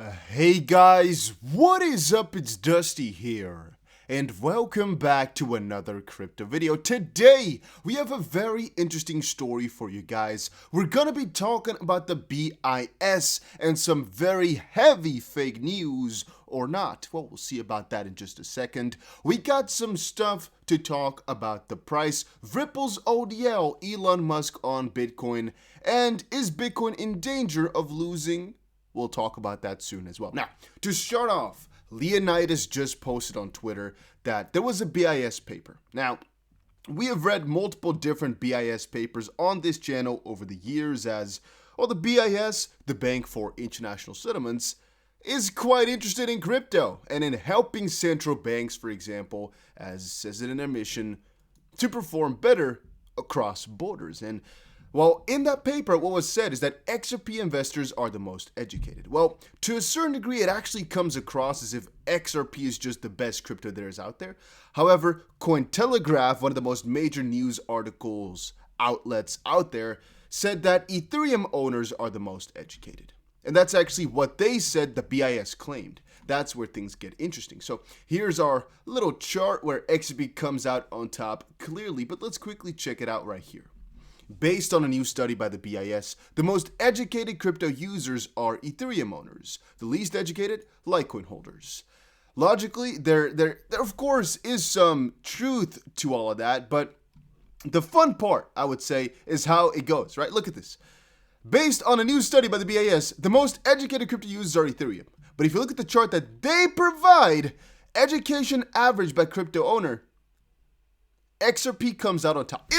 Hey guys, what is up? It's Dusty here, and welcome back to another crypto video. Today, we have a very interesting story for you guys. We're gonna be talking about the BIS and some very heavy fake news, or not. Well, we'll see about that in just a second. We got some stuff to talk about the price, Ripple's ODL, Elon Musk on Bitcoin, and is Bitcoin in danger of losing? We'll talk about that soon as well. Now, to start off, Leonidas just posted on Twitter that there was a BIS paper. Now, we have read multiple different BIS papers on this channel over the years as, well, the BIS, the Bank for International Settlements, is quite interested in crypto and in helping central banks, for example, as says it in their mission, to perform better across borders. And well, in that paper, what was said is that XRP investors are the most educated. Well, to a certain degree, it actually comes across as if XRP is just the best crypto there is out there. However, Cointelegraph, one of the most major news articles outlets out there, said that Ethereum owners are the most educated. And that's actually what they said the BIS claimed. That's where things get interesting. So here's our little chart where XRP comes out on top clearly, but let's quickly check it out right here. Based on a new study by the BIS, the most educated crypto users are Ethereum owners, the least educated, Litecoin holders. Logically, there of course is some truth to all of that, but the fun part, I would say, is how it goes, right? Look at this. Based on a new study by the BIS, the most educated crypto users are Ethereum. But if you look at the chart that they provide, education average by crypto owner, XRP comes out on top.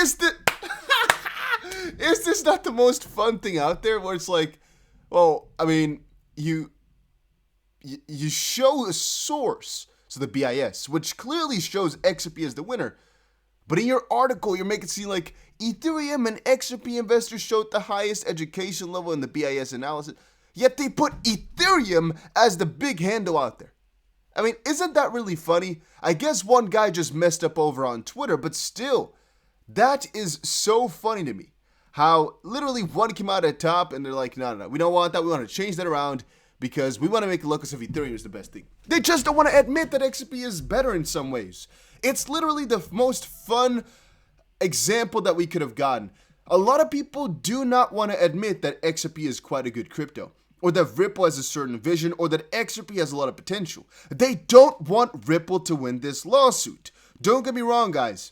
Is this not the most fun thing out there where it's like, well, I mean, you show a source, so the BIS, which clearly shows XRP as the winner, but in your article, you're making it seem like Ethereum and XRP investors showed the highest education level in the BIS analysis, yet they put Ethereum as the big handle out there. I mean, isn't that really funny? I guess one guy just messed up over on Twitter, but still, that is so funny to me. How literally one came out at top and they're like, no, we don't want that. We want to change that around because we want to make it look as if Ethereum is the best thing. They just don't want to admit that XRP is better in some ways. It's literally the most fun example that we could have gotten. A lot of people do not want to admit that XRP is quite a good crypto, or that Ripple has a certain vision, or that XRP has a lot of potential. They don't want Ripple to win this lawsuit. Don't get me wrong, guys.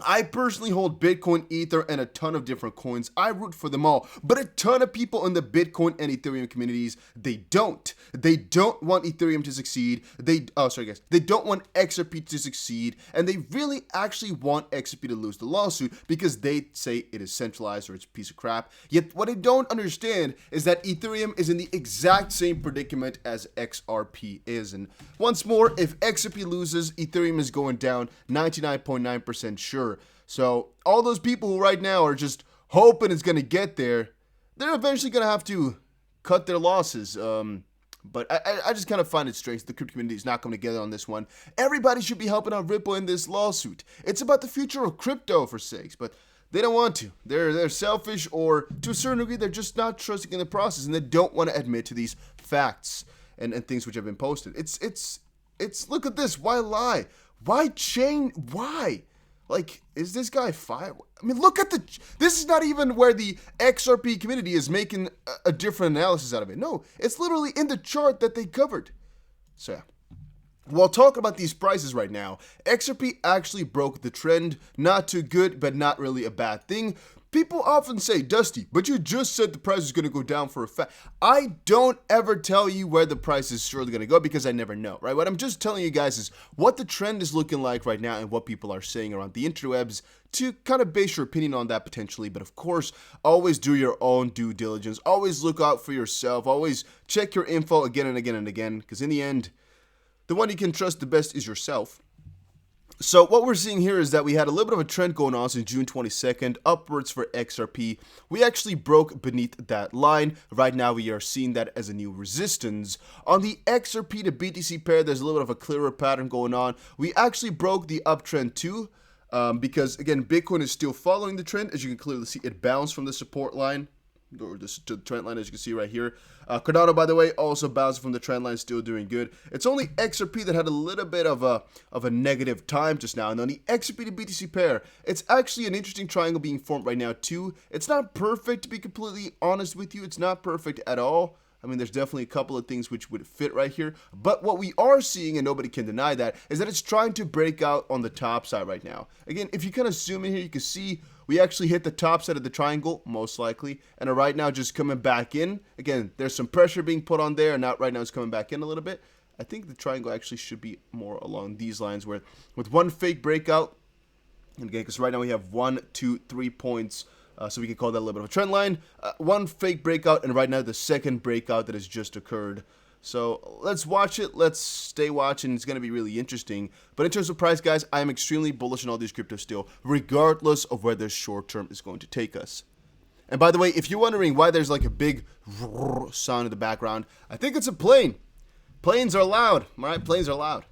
I personally hold Bitcoin, Ether, and a ton of different coins. I root for them all, but a ton of people in the Bitcoin and Ethereum communities, they don't. They don't want Ethereum to succeed. They don't want XRP to succeed, and they really actually want XRP to lose the lawsuit because they say it is centralized or it's a piece of crap. Yet what they don't understand is that Ethereum is in the exact same predicament as XRP is. And once more, if XRP loses, Ethereum is going down 99.9% sure. So all those people who right now are just hoping it's going to get there, they're eventually going to have to cut their losses. But I just kind of find it strange the crypto community is not coming together on this one. Everybody should be helping out Ripple in this lawsuit. It's about the future of crypto, for sakes, but they don't want to. They're selfish, or to a certain degree, they're just not trusting in the process, and they don't want to admit to these facts and things which have been posted. It's look at this. Why lie? Why change? Why? Like, is this guy fired? I mean, look at this is not even where the XRP community is making a different analysis out of it. No, it's literally in the chart that they covered. So, yeah. While talking about these prices right now, XRP actually broke the trend. Not too good, but not really a bad thing. People often say, Dusty, but you just said the price is going to go down for a fact. I don't ever tell you where the price is surely going to go because I never know, right? What I'm just telling you guys is what the trend is looking like right now and what people are saying around the interwebs to kind of base your opinion on that potentially. But of course, always do your own due diligence. Always look out for yourself. Always check your info again and again and again, because in the end, the one you can trust the best is yourself. So what we're seeing here is that we had a little bit of a trend going on since June 22nd, upwards for XRP. We actually broke beneath that line. Right now we are seeing that as a new resistance. On the XRP to BTC pair, there's a little bit of a clearer pattern going on. We actually broke the uptrend too, because again, Bitcoin is still following the trend. As you can clearly see, it bounced from the support line. or this trend line, as you can see right here. Cardano, by the way, also bouncing from the trend line, still doing good. It's only XRP that had a little bit of a negative time just now. And on the XRP to BTC pair, it's actually an interesting triangle being formed right now too. It's not perfect, to be completely honest with you. It's not perfect at all. I mean, there's definitely a couple of things which would fit right here. But what we are seeing, and nobody can deny that, is that it's trying to break out on the top side right now. Again, if you kind of zoom in here, you can see we actually hit the top side of the triangle, most likely, and are right now just coming back in. Again, there's some pressure being put on there, and now right now it's coming back in a little bit. I think the triangle actually should be more along these lines, where with one fake breakout, and again, because right now we have 1, 2, 3 points, so we can call that a little bit of a trend line. One fake breakout, and right now the second breakout that has just occurred. So let's watch it. Let's stay watching. It's going to be really interesting. But in terms of price, guys, I am extremely bullish on all these cryptos still, regardless of where this short term is going to take us. And by the way, if you're wondering why there's like a big sound in the background, I think it's a plane. Planes are loud, all right? Planes are loud.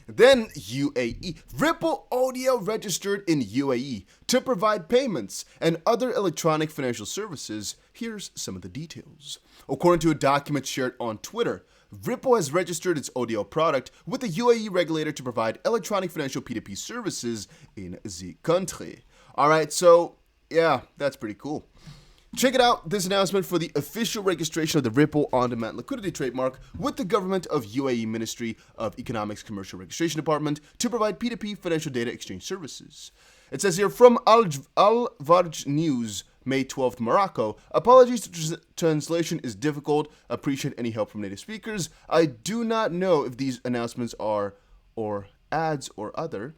Then UAE. Ripple audio registered in UAE to provide payments and other electronic financial services. Here's some of the details. According to a document shared on Twitter, Ripple has registered its audio product with the UAE regulator to provide electronic financial P2P services in the country. All right, so yeah, that's pretty cool. Check it out, this announcement for the official registration of the Ripple on-demand liquidity trademark with the government of UAE Ministry of Economics Commercial Registration Department to provide P2P financial data exchange services. It says here, from Al-Varj News, May 12th, Morocco. Apologies, translation is difficult. Appreciate any help from native speakers. I do not know if these announcements are or ads or other.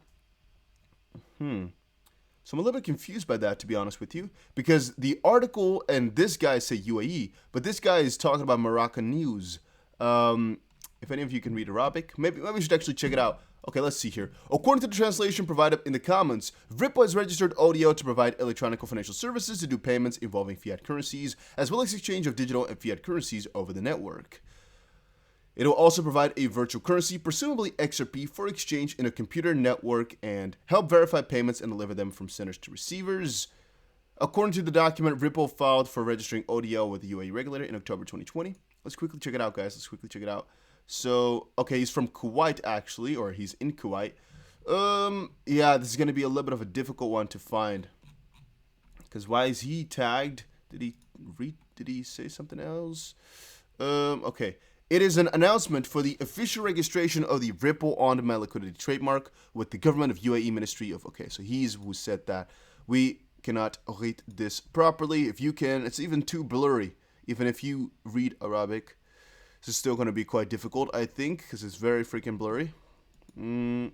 So I'm a little bit confused by that, to be honest with you, because the article and this guy say UAE, but this guy is talking about Moroccan news. If any of you can read Arabic, maybe we should actually check it out. Okay, let's see here. According to the translation provided in the comments, Ripple has registered audio to provide electronic financial services to do payments involving fiat currencies, as well as exchange of digital and fiat currencies over the network. It will also provide a virtual currency, presumably XRP, for exchange in a computer network and help verify payments and deliver them from senders to receivers. According to the document, Ripple filed for registering audio with the UAE regulator in October 2020. Let's quickly check it out, guys. Let's quickly check it out. So, okay, he's from Kuwait, actually, or he's in Kuwait. Yeah, this is going to be a little bit of a difficult one to find. Because why is he tagged? Did he say something else? Okay. It is an announcement for the official registration of the Ripple on-demand liquidity trademark with the government of UAE Ministry of... Okay, so he's who said that. We cannot read this properly. If you can, it's even too blurry. Even if you read Arabic, this is still going to be quite difficult, I think, because it's very freaking blurry. It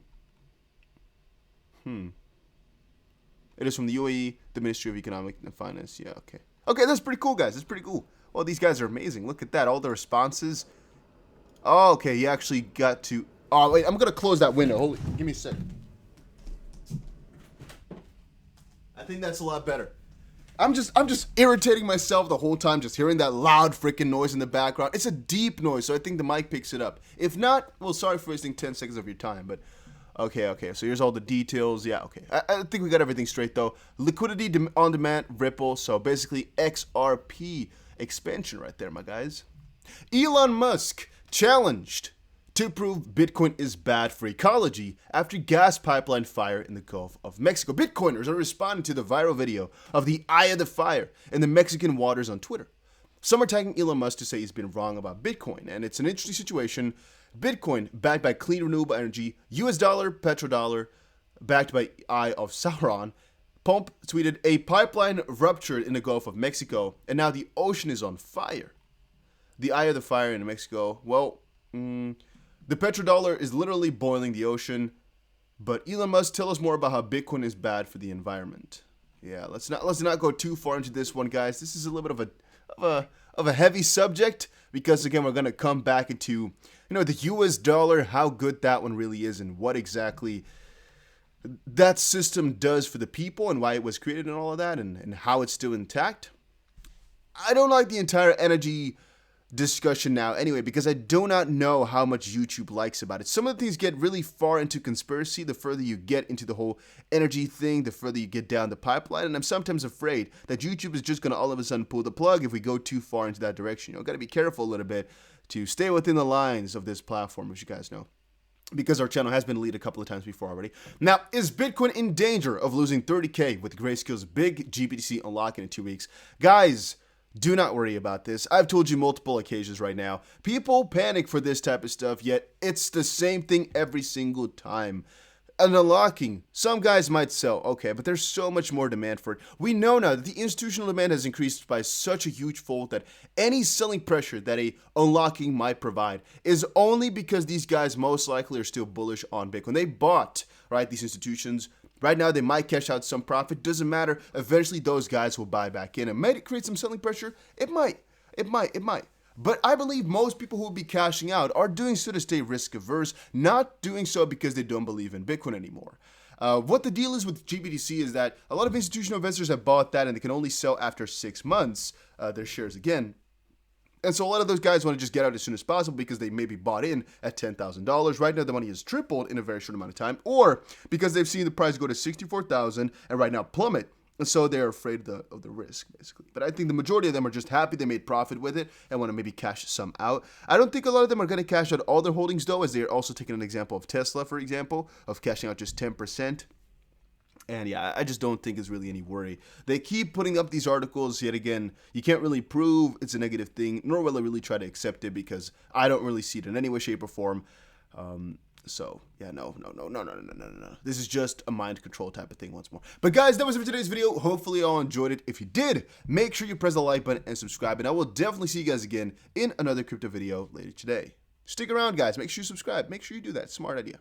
is from the UAE, the Ministry of Economic and Finance. Yeah, okay. Okay, that's pretty cool, guys. That's pretty cool. Oh, these guys are amazing. Look at that. All the responses. Oh, okay. He actually got to... Oh, wait. I'm going to close that window. Holy... Give me a second. I think that's a lot better. I'm just irritating myself the whole time just hearing that loud freaking noise in the background. It's a deep noise, so I think the mic picks it up. If not, well, sorry for wasting 10 seconds of your time, but... Okay, so here's all the details. Yeah, okay. I think we got everything straight, though. Liquidity on demand, Ripple, so basically XRP expansion right there, my guys. Elon Musk challenged to prove Bitcoin is bad for ecology after gas pipeline fire in the Gulf of Mexico. Bitcoiners are responding to the viral video of the eye of the fire in the Mexican waters on Twitter. Some are tagging Elon Musk to say he's been wrong about Bitcoin, and it's an interesting situation. Bitcoin, backed by clean renewable energy, US dollar, petrodollar, backed by Eye of Sauron. Pump tweeted, a pipeline ruptured in the Gulf of Mexico, and now the ocean is on fire. The eye of the fire in Mexico, well, the petrodollar is literally boiling the ocean, but Elon Musk, tell us more about how Bitcoin is bad for the environment. Yeah, let's not go too far into this one, guys. This is a little bit of a heavy subject, because again, we're going to come back into, the US dollar, how good that one really is, and what exactly that system does for the people, and why it was created, and all of that, and how it's still intact. I don't like the entire energy discussion now anyway, because I do not know how much YouTube likes about it. Some of the things get really far into conspiracy the further you get into the whole energy thing, the further you get down the pipeline, and I'm sometimes afraid that YouTube is just going to all of a sudden pull the plug if we go too far into that direction. Got to be careful a little bit to stay within the lines of this platform, as you guys know, because our channel has been deleted a couple of times before already. Now, is Bitcoin in danger of losing 30K with Grayscale's big GBTC unlocking in 2 weeks? Guys, do not worry about this. I've told you multiple occasions right now. People panic for this type of stuff, yet it's the same thing every single time. An unlocking, some guys might sell, okay, but there's so much more demand for it. We know now that the institutional demand has increased by such a huge fold that any selling pressure that a unlocking might provide is only because these guys most likely are still bullish on Bitcoin. They bought, right, these institutions. Right now, they might cash out some profit. Doesn't matter. Eventually, those guys will buy back in. And might it create some selling pressure? It might. It might. But I believe most people who will be cashing out are doing so to stay risk averse, not doing so because they don't believe in Bitcoin anymore. What the deal is with GBTC is that a lot of institutional investors have bought that and they can only sell after 6 months their shares again. And so a lot of those guys want to just get out as soon as possible because they maybe bought in at $10,000. Right now, the money has tripled in a very short amount of time, or because they've seen the price go to $64,000 and right now plummet. And so they're afraid of the risk, basically. But I think the majority of them are just happy they made profit with it and want to maybe cash some out. I don't think a lot of them are going to cash out all their holdings, though, as they're also taking an example of Tesla, for example, of cashing out just 10%. And yeah, I just don't think it's really any worry. They keep putting up these articles, yet again, you can't really prove it's a negative thing, nor will I really try to accept it because I don't really see it in any way, shape, or form. So yeah, no. This is just a mind control type of thing once more. But guys, that was it for today's video. Hopefully you all enjoyed it. If you did, make sure you press the like button and subscribe. And I will definitely see you guys again in another crypto video later today. Stick around, guys. Make sure you subscribe. Make sure you do that. Smart idea.